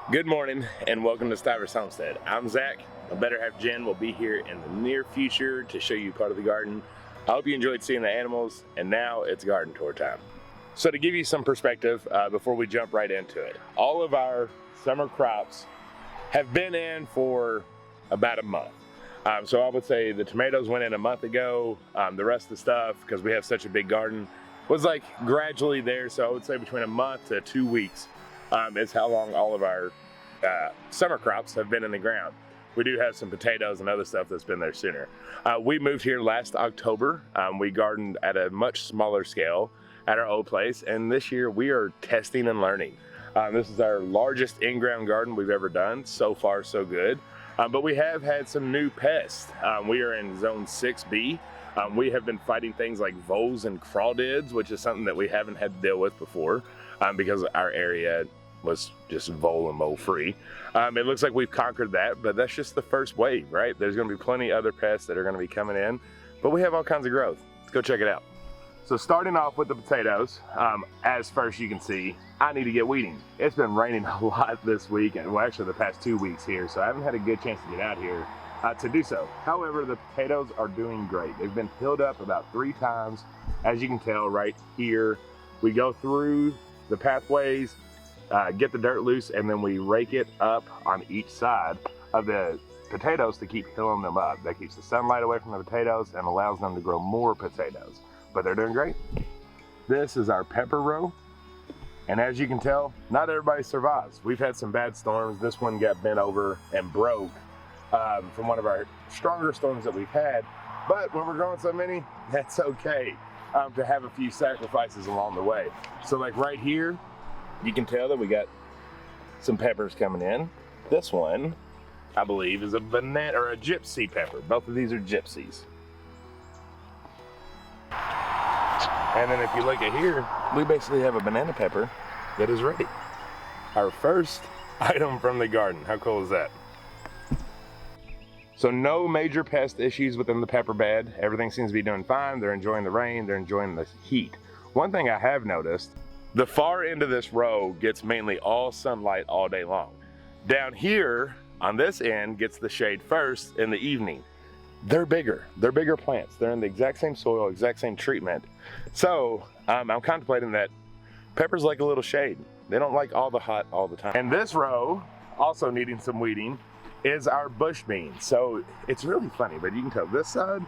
Good morning and welcome to Stivers Homestead. I'm Zach. My better half Jen will be here in the near future to show you part of the garden. I hope you enjoyed seeing the animals, and now it's garden tour time. So to give you some perspective before we jump right into it, all of our summer crops have been in for about a month. So I would say the tomatoes went in a month ago. The rest of the stuff, because we have such a big garden, was like gradually there. So I would say between a month to 2 weeks is how long all of our summer crops have been in the ground. We do have some potatoes and other stuff that's been there sooner. We moved here last October. We gardened at a much smaller scale at our old place, and this year we are testing and learning. This is our largest in-ground garden we've ever done. So far, so good. But we have had some new pests. We are in zone 6B. We have been fighting things like voles and crawdads, which is something that we haven't had to deal with before because our area was just vole and mole free. It looks like we've conquered that, but that's just the first wave, right? There's gonna be plenty other pests that are gonna be coming in, but we have all kinds of growth. Let's go check it out. So starting off with the potatoes, as first you can see, I need to get weeding. It's been raining a lot this week, and well, actually the past 2 weeks here, so I haven't had a good chance to get out here to do so. However, the potatoes are doing great. They've been tilled up about 3 times. As you can tell right here, we go through the pathways, get the dirt loose, and then we rake it up on each side of the potatoes to keep hilling them up. That keeps the sunlight away from the potatoes and allows them to grow more potatoes. But they're doing great. This is our pepper row. And as you can tell, not everybody survives. We've had some bad storms. This one got bent over and broke from one of our stronger storms that we've had. But when we're growing so many, that's okay to have a few sacrifices along the way. So like right here, you can tell that we got some peppers coming in. This one, I believe, is a banana or a gypsy pepper. Both of these are gypsies. And then if you look at here, we basically have a banana pepper that is ready. Our first item from the garden. How cool is that? So no major pest issues within the pepper bed. Everything seems to be doing fine. They're enjoying the rain, they're enjoying the heat. One thing I have noticed, the far end of this row gets mainly all sunlight all day long. Down here on this end gets the shade first in the evening. They're bigger plants. They're in the exact same soil, exact same treatment. So I'm contemplating that peppers like a little shade. They don't like all the hot all the time. And this row, also needing some weeding, is our bush beans. So it's really funny, but you can tell this side,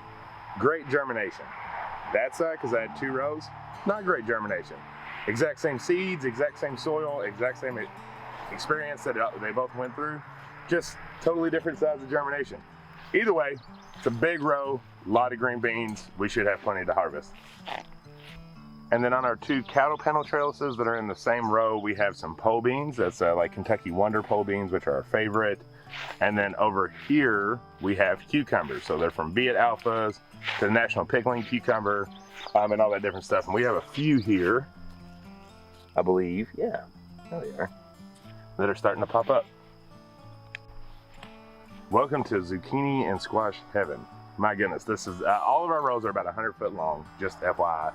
great germination. That side, because I had 2 rows, not great germination. Exact same seeds, exact same soil, exact same experience that they both went through, just totally different sides of germination. Either way, it's a big row, a lot of green beans. We should have plenty to harvest. And then on our 2 cattle panel trellises that are in the same row, we have some pole beans. That's like Kentucky Wonder pole beans, which are our favorite. And then over here, we have cucumbers. So they're from Viet Alphas to the National Pickling Cucumber and all that different stuff. And we have a few here, I believe, yeah, there they are, that are starting to pop up. Welcome to zucchini and squash heaven. My goodness, this is, all of our rows are about 100 foot long, just FYI.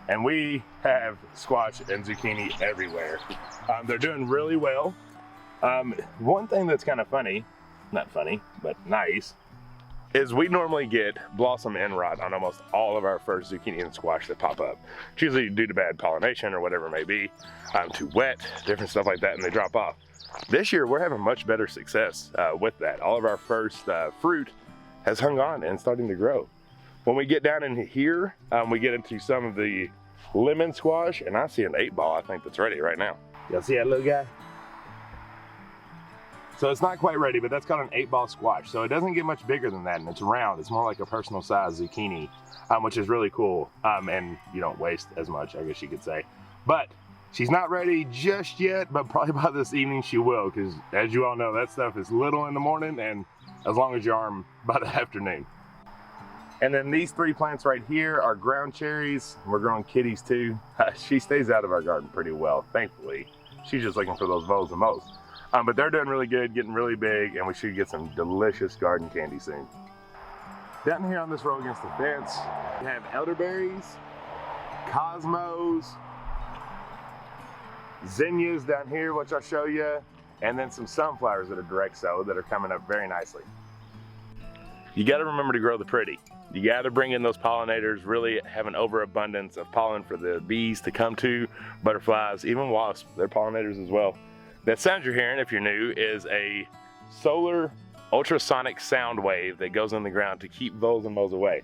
And we have squash and zucchini everywhere. They're doing really well. One thing that's kind of funny, not funny, but nice, is we normally get blossom end rot on almost all of our first zucchini and squash that pop up. It's usually due to bad pollination or whatever it may be, too wet, different stuff like that, and they drop off. This year, we're having much better success with that. All of our first fruit has hung on and starting to grow. When we get down in here, we get into some of the lemon squash, and I see an 8-ball, I think, that's ready right now. Y'all see that little guy? So it's not quite ready, but that's called an 8-ball squash. So it doesn't get much bigger than that, and it's round. It's more like a personal size zucchini, which is really cool. And you don't waste as much, I guess you could say. But she's not ready just yet, but probably by this evening she will, because as you all know, that stuff is little in the morning and as long as your arm by the afternoon. And then these 3 plants right here are ground cherries. We're growing kitties too. She stays out of our garden pretty well, thankfully. She's just looking for those voles the most. But they're doing really good, getting really big, and we should get some delicious garden candy soon. Down here on this row against the fence, we have elderberries, cosmos, zinnias down here, which I'll show you, and then some sunflowers that are direct sow that are coming up very nicely. You got to remember to grow the pretty. You got to bring in those pollinators, really have an overabundance of pollen for the bees to come to, butterflies, even wasps, they're pollinators as well. That sound you're hearing, if you're new, is a solar ultrasonic sound wave that goes in the ground to keep voles and moles away.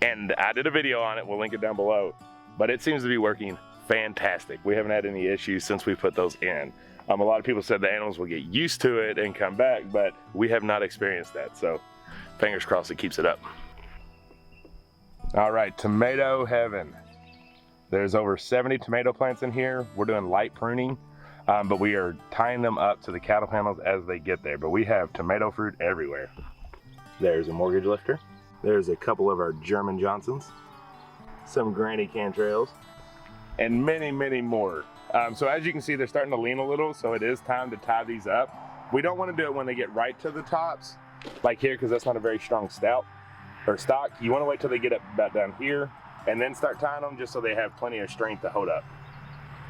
And I did a video on it, we'll link it down below, but it seems to be working fantastic. We haven't had any issues since we put those in. A lot of people said the animals will get used to it and come back, but we have not experienced that, so fingers crossed it keeps it up. All right, tomato heaven. There's over 70 tomato plants in here. We're doing light pruning, but we are tying them up to the cattle panels as they get there. But we have tomato fruit everywhere. There's a mortgage lifter. There's a couple of our German Johnsons, some granny cantrails, and many, many more. So as you can see, they're starting to lean a little, so it is time to tie these up. We don't want to do it when they get right to the tops, like here, because that's not a very strong stock. You want to wait till they get up about down here and then start tying them, just so they have plenty of strength to hold up.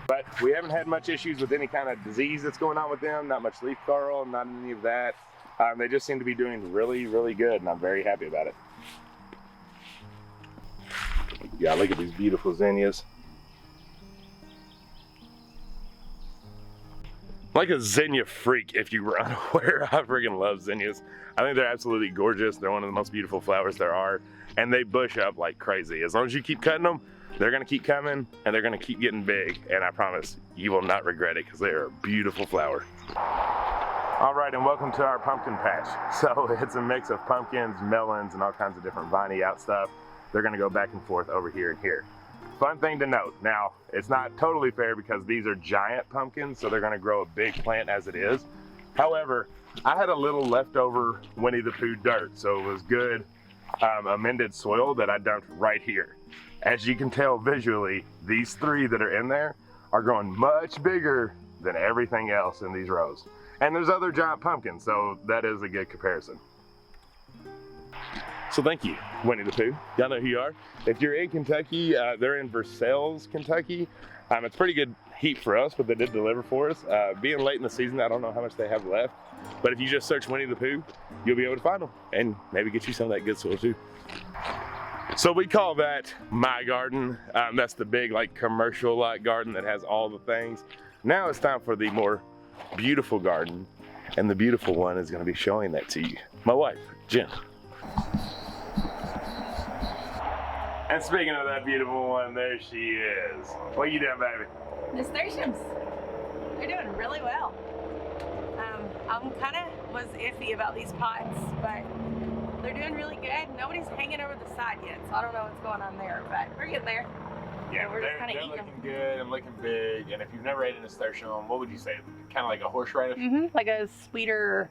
But we haven't had much issues with any kind of disease that's going on with them, not much leaf curl, not any of that. They just seem to be doing really, really good, and I'm very happy about it. Yeah, look at these beautiful zinnias. Like a zinnia freak, if you were unaware. I freaking love zinnias. I think they're absolutely gorgeous. They're one of the most beautiful flowers there are, and they bush up like crazy. As long as you keep cutting them, they're gonna keep coming, and they're gonna keep getting big, and I promise you will not regret it, because they are a beautiful flower. All right, and welcome to our pumpkin patch. So it's a mix of pumpkins, melons, and all kinds of different viney out stuff. They're gonna go back and forth over here and here. Fun thing to note, now it's not totally fair because these are giant pumpkins, so they're gonna grow a big plant as it is. However, I had a little leftover Winnie the Pooh dirt, so it was good amended soil that I dumped right here. As you can tell visually, these three that are in there are growing much bigger than everything else in these rows. And there's other giant pumpkins, so that is a good comparison. So thank you, Winnie the Pooh. Y'all know who you are. If you're in Kentucky, they're in Versailles, Kentucky. It's pretty good heat for us, but they did deliver for us. Being late in the season, I don't know how much they have left, but if you just search Winnie the Pooh, you'll be able to find them and maybe get you some of that good soil too. So we call that my garden. That's the big like commercial like garden that has all the things. Now it's time for the more beautiful garden, and the beautiful one is gonna be showing that to you. My wife, Jen. And speaking of that beautiful one, there she is. What you doing, baby? Nasturtiums. They're doing really well. I'm kind of was iffy about these pots, but they're doing really good. Nobody's hanging over the side yet, so I don't know what's going on there, but we're getting there. Yeah, we're just kind of eating looking them. good and looking big. And if you've never ate a nasturtium, what would you say? Kind of like a horseradish? Mm-hmm, like a sweeter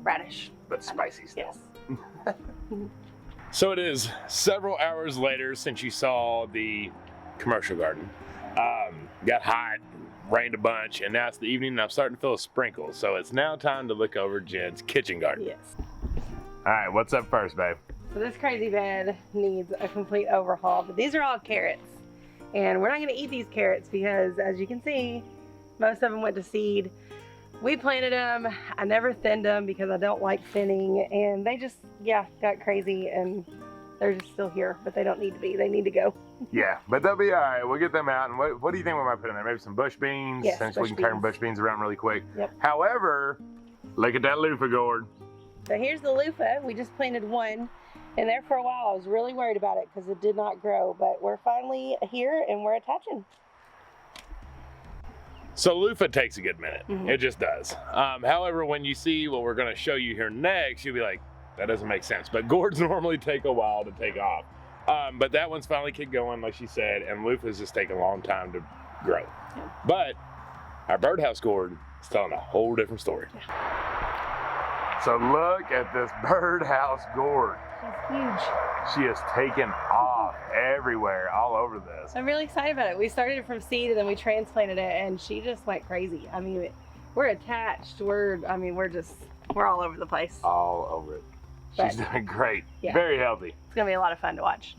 radish. But spicy still. Yes. So it is several hours later since you saw the commercial garden. Got hot, rained a bunch, and now it's the evening and I'm starting to feel a sprinkle. So it's now time to look over Jen's kitchen garden. Yes. All right, what's up first, babe? So this crazy bed needs a complete overhaul, but these are all carrots. And we're not gonna eat these carrots because, as you can see, most of them went to seed. We planted them, I never thinned them because I don't like thinning, and they just, yeah, got crazy, and they're just still here, but they don't need to be, they need to go. Yeah, but they'll be all right. We'll get them out. And what do you think we might put in there? Maybe some bush beans, yes, since bush we can turn beans. bush beans around really quick. Yep. However, look at that loofah gourd. So here's the loofah. We just planted one, and there for a while I was really worried about it because it did not grow, but we're finally here and we're attaching. So loofah takes a good minute. Mm-hmm. It just does. However, when you see what we're gonna show you here next, you'll be like, that doesn't make sense. But gourds normally take a while to take off. But that one's finally kicked going, like she said, and loofahs just take a long time to grow. Yeah. But our birdhouse gourd is telling a whole different story. Yeah. So look at this birdhouse gourd. It's huge. She has taken off everywhere, all over this. I'm really excited about it. We started it from seed and then we transplanted it, and she just went crazy. I mean, we're attached. We're all over the place. All over it. She's doing great. Yeah. Very healthy. It's gonna be a lot of fun to watch.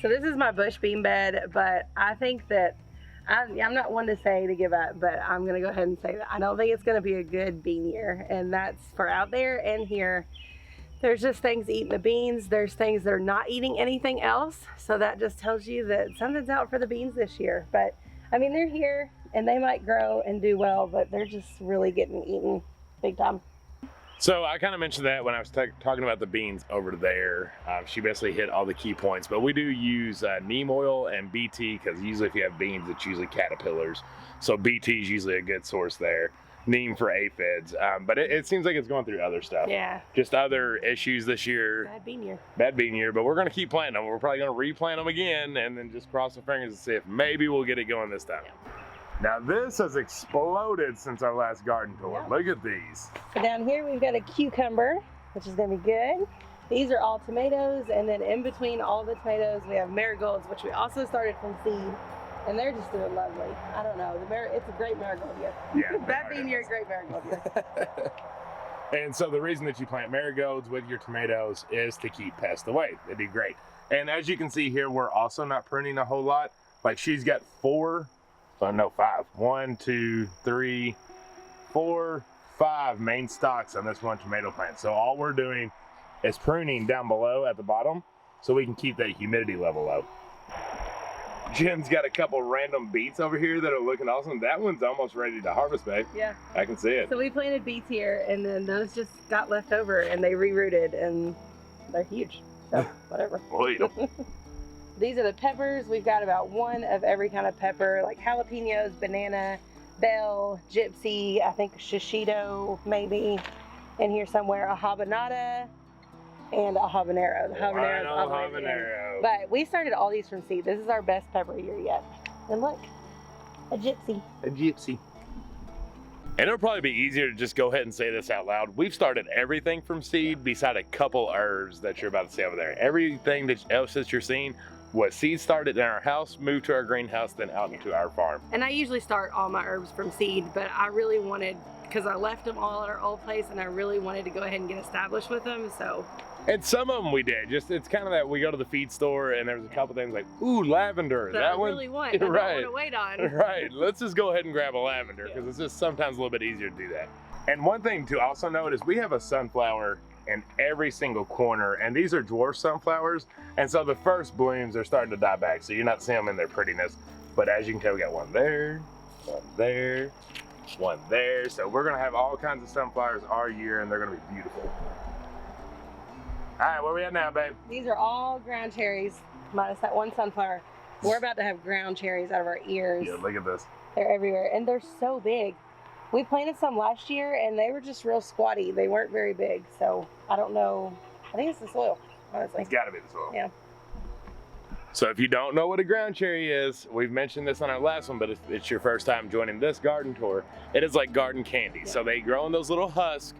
So this is my bush bean bed, but I think that I'm not one to say to give up, but I'm going to go ahead and say that I don't think it's going to be a good bean year. And that's for out there and here. There's just things eating the beans. There's things that are not eating anything else. So that just tells you that something's out for the beans this year. But I mean, they're here and they might grow and do well, but they're just really getting eaten big time. So I kind of mentioned that when I was talking about the beans over there. She basically hit all the key points, but we do use neem oil and BT because usually if you have beans, it's usually caterpillars. So BT is usually a good source there. Neem for aphids, but it seems like it's going through other stuff. Yeah. Just other issues this year. Bad bean year. Bad bean year, but we're going to keep planting them. We're probably going to replant them again and then just cross our fingers and see if maybe we'll get it going this time. Yeah. Now this has exploded since our last garden tour. Yeah. Look at these. So down here we've got a cucumber, which is going to be good. These are all tomatoes, and then in between all the tomatoes we have marigolds, which we also started from seed. And they're just doing lovely. I don't know. It's a great marigold year. Yeah. That being year, great marigold year. And so the reason that you plant marigolds with your tomatoes is to keep pests away. They do great. And as you can see here, we're also not pruning a whole lot. Like she's got 5. 1, 2, 3, 4, 5 main stalks on this one tomato plant. So all we're doing is pruning down below at the bottom so we can keep that humidity level low. Jen's got a couple random beets over here that are looking awesome. That one's almost ready to harvest, babe. Yeah. I can see it. So we planted beets here, and then those just got left over, and they rerooted, and they're huge. So whatever. We'll eat them. These are the peppers. We've got about one of every kind of pepper, like jalapenos, banana, bell, gypsy, I think shishito maybe, in here somewhere, a habanada, and a habanero. The habanero is all the way at the end. But we started all these from seed. This is our best pepper year yet. And look, a gypsy. A gypsy. And it'll probably be easier to just go ahead and say this out loud. We've started everything from seed beside a couple herbs that you're about to see over there. Everything else that you're seeing was seed started in our house, moved to our greenhouse, then out into our farm. And I usually start all my herbs from seed, but I really wanted, because I left them all at our old place, and I really wanted to go ahead and get established with them, so. And some of them we did. Just it's kind of that we go to the feed store and there's a couple things like, ooh, lavender. That one. Really want. I don't right. want to wait on. Right. Let's just go ahead and grab a lavender because it's just sometimes a little bit easier to do that. And one thing to also note is we have a sunflower in every single corner, and these are dwarf sunflowers, and so the first blooms are starting to die back, so you're not seeing them in their prettiness. But as you can tell, we got one there, one there, one there. So we're gonna have all kinds of sunflowers all year, and they're gonna be beautiful. All right, where we at now, babe? These are all ground cherries, minus that one sunflower. We're about to have ground cherries out of our ears. Yeah, look at this. They're everywhere, and they're so big. We planted some last year, and they were just real squatty. They weren't very big, so I don't know. I think it's the soil, honestly. It's gotta be the soil. Yeah. So if you don't know what a ground cherry is, we've mentioned this on our last one, but if it's your first time joining this garden tour, it is like garden candy. Yeah. So they grow in those little husks.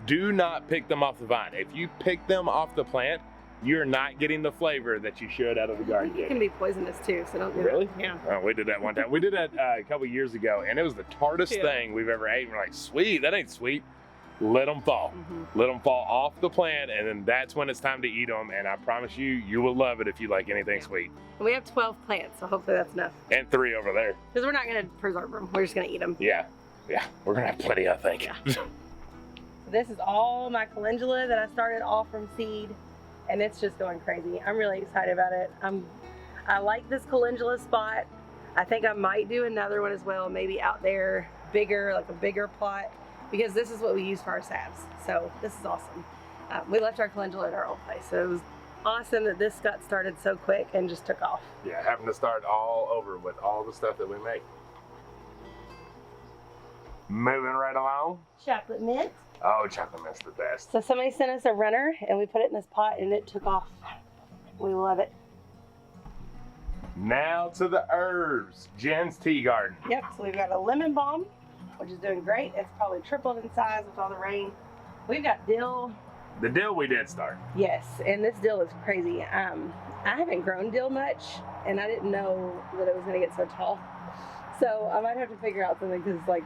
Do not pick them off the vine. If you pick them off the plant, you're not getting the flavor that you should out of the garden candy. It can be poisonous too, so don't do Really? that. Yeah. Oh, we did that one time. We did that a couple years ago, and it was the tartest thing we've ever ate. We're like, sweet, that ain't sweet. Let them fall. Let them fall off the plant, and then that's when it's time to eat them. And I promise you, you will love it if you like anything sweet. And we have 12 plants, so hopefully that's enough. And 3 over there. Because we're not going to preserve them. We're just going to eat them. Yeah. Yeah. We're going to have plenty, I think. Yeah. This is all my calendula that I started all from seed, and it's just going crazy. I'm really excited about it. I like this calendula spot. I think I might do another one as well, maybe out there bigger, like a bigger plot, because this is what we use for our salves. So this is awesome. We left our calendula at our old place, so it was awesome that this got started so quick and just took off. Yeah, having to start all over with all the stuff that we make. Moving right along. Chocolate mint. Oh, chocolate mint's the best. So somebody sent us a runner, and we put it in this pot, and it took off. We love it. Now to the herbs. Jen's tea garden. Yep, so we've got a lemon balm, which is doing great. It's probably tripled in size with all the rain. We've got dill. The dill we did start. Yes, and this dill is crazy. I haven't grown dill much, and I didn't know that it was going to get so tall. So I might have to figure out something, because like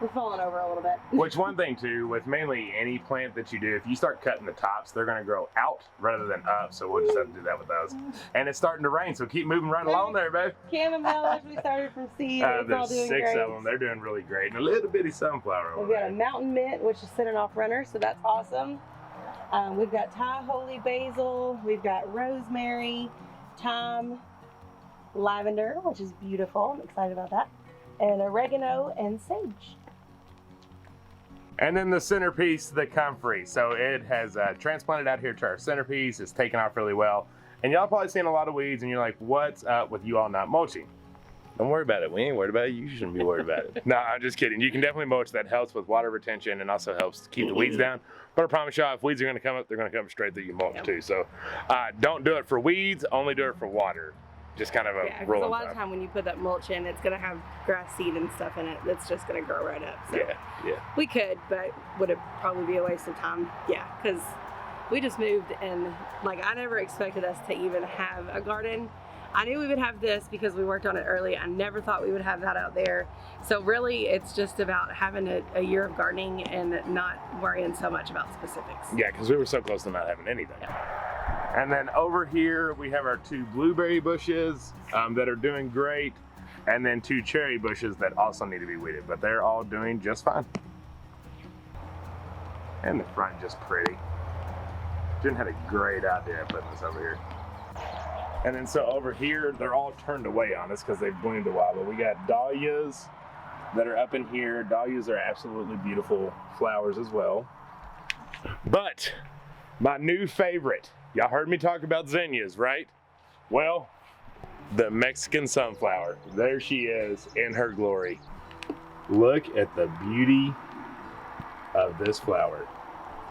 We're falling over a little bit. Which one thing too, with mainly any plant that you do, if you start cutting the tops, they're gonna grow out rather than up. So we'll just have to do that with those. And it's starting to rain, so keep moving right along there, babe. Chamomile, we started from seed. It's all There's doing 6 great. of them. They're doing really great. And a little bitty sunflower over We've got there. a mountain mint, which is sitting off runners, so that's awesome. We've got Thai holy basil. We've got rosemary, thyme, lavender, which is beautiful. I'm excited about that. And oregano and sage. And then the centerpiece, the comfrey. So it has transplanted out here to our centerpiece. It's taken off really well. And y'all probably seen a lot of weeds and you're like, what's up with you all not mulching? Don't worry about it. We ain't worried about it. You shouldn't be worried about it. No, I'm just kidding. You can definitely mulch. That helps with water retention and also helps keep the weeds down. But I promise y'all, if weeds are gonna come up, they're gonna come straight through your mulch too. So don't do it for weeds, only do it for water. Just kind of a rule. Because a lot of time when you put that mulch in, it's gonna have grass seed and stuff in it that's just gonna grow right up. So yeah. we could, but would it probably be a waste of time? Yeah, because we just moved and like I never expected us to even have a garden. I knew we would have this because we worked on it early. I never thought we would have that out there. So really it's just about having a year of gardening and not worrying so much about specifics. Yeah, because we were so close to not having anything. Yeah. And then over here we have our 2 blueberry bushes that are doing great, and then 2 cherry bushes that also need to be weeded, but they're all doing just fine. And the front just pretty. Jen had a great idea putting this over here. And then so over here, they're all turned away on us because they've bloomed a while, but we got dahlias that are up in here. Dahlias are absolutely beautiful flowers as well. But my new favorite, y'all heard me talk about zinnias, right? Well, the Mexican sunflower. There she is in her glory. Look at the beauty of this flower.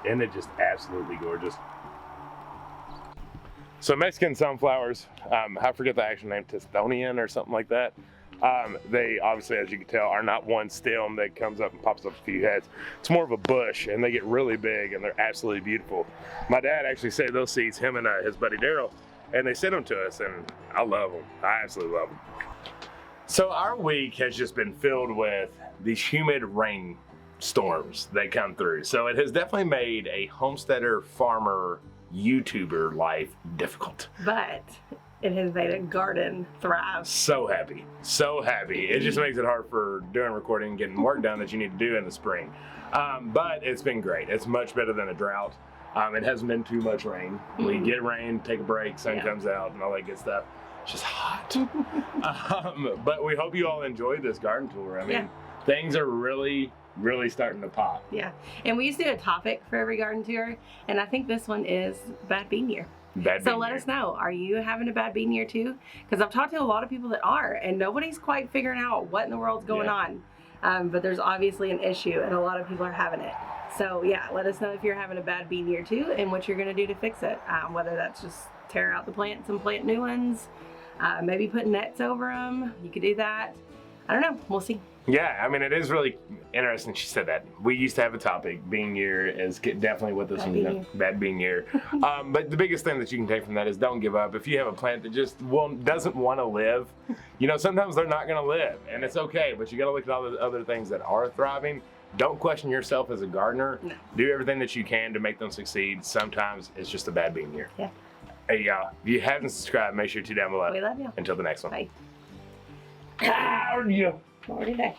Isn't it just absolutely gorgeous? So Mexican sunflowers, I forget the actual name, Testonian or something like that. They obviously, as you can tell, are not one stem that comes up and pops up a few heads. It's more of a bush, and they get really big, and they're absolutely beautiful. My dad actually saved those seeds, him and his buddy Daryl, and they sent them to us, and I love them. I absolutely love them. So our week has just been filled with these humid rain storms that come through. So it has definitely made a homesteader, farmer, YouTuber life difficult. But it has made a garden thrive. So happy, so happy. It just makes it hard for doing recording and getting work done that you need to do in the spring. But it's been great. It's much better than a drought. It hasn't been too much rain. We get rain, take a break, sun comes out and all that good stuff. It's just hot. But we hope you all enjoyed this garden tour. I mean, things are really starting to pop. Yeah, and we used to do a topic for every garden tour, and I think this one is bad bean year. So let us know, are you having a bad bean year too? Because I've talked to a lot of people that are, and nobody's quite figuring out what in the world's going on. But there's obviously an issue, and a lot of people are having it. So yeah, let us know if you're having a bad bean year too, and what you're gonna do to fix it. Whether that's just tear out the plants and plant new ones, maybe put nets over them. You could do that. I don't know, we'll see. Yeah, I mean, it is really interesting she said that. We used to have a topic, bean year is definitely what this one's bad bean year. But the biggest thing that you can take from that is don't give up. If you have a plant that just doesn't want to live, you know, sometimes they're not going to live, and it's okay, but you got to look at all the other things that are thriving. Don't question yourself as a gardener. No. Do everything that you can to make them succeed. Sometimes it's just a bad bean year. Yeah. Hey, y'all, if you haven't subscribed, make sure to down below. We love you. Until the next one. Bye. How are you? Already there.